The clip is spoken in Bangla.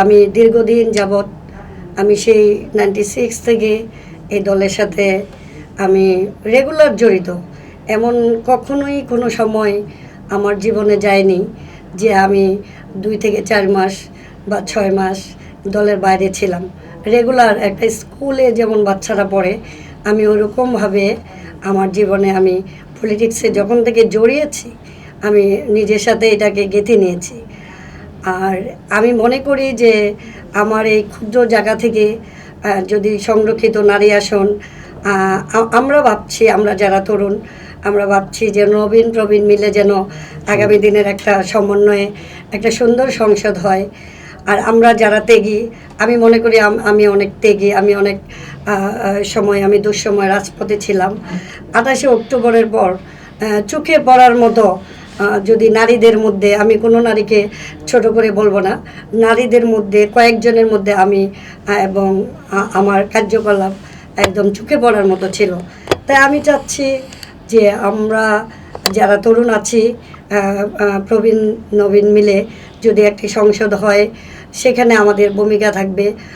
আমি দীর্ঘদিন যাবৎ আমি সেই 96 থেকে এই দলের সাথে আমি রেগুলার জড়িত। এমন কখনোই কোনো সময় আমার জীবনে যায়নি যে আমি 2 থেকে 4 মাস বা 6 মাস দলের বাইরে ছিলাম। রেগুলার একটা স্কুলে যেমন বাচ্চারা পড়ে, আমি ওরকমভাবে আমার জীবনে আমি পলিটিক্সে যখন থেকে জড়িয়েছি, আমি নিজের সাথে এটাকে গেঁথে নিয়েছি। আর আমি মনে করি যে আমার এই ক্ষুদ্র জায়গা থেকে যদি সংরক্ষিত নারী আসন, আমরা ভাবছি, আমরা যারা তরুণ, আমরা ভাবছি যে নবীন প্রবীণ মিলে যেন আগামী দিনের একটা সমন্বয়ে একটা সুন্দর সংসদ হয়। আর আমরা যারা ত্যাগী, আমি মনে করি আমি অনেক ত্যাগী, আমি অনেক সময় আমি দুঃসময় রাজপথে ছিলাম। 28শে অক্টোবরের পর চোখে পড়ার মতো যদি নারীদের মধ্যে, আমি কোনো নারীকে ছোট করে বলবো না, নারীদের মধ্যে কয়েকজনের মধ্যে আমি এবং আমার কার্যকলাপ একদম চোখে পড়ার মতো ছিল। তাই আমি চাচ্ছি যে আমরা যারা তরুণ আছি, প্রবীণ নবীন মিলে যদি একটি সংসদ হয়, সেখানে আমাদের ভূমিকা থাকবে।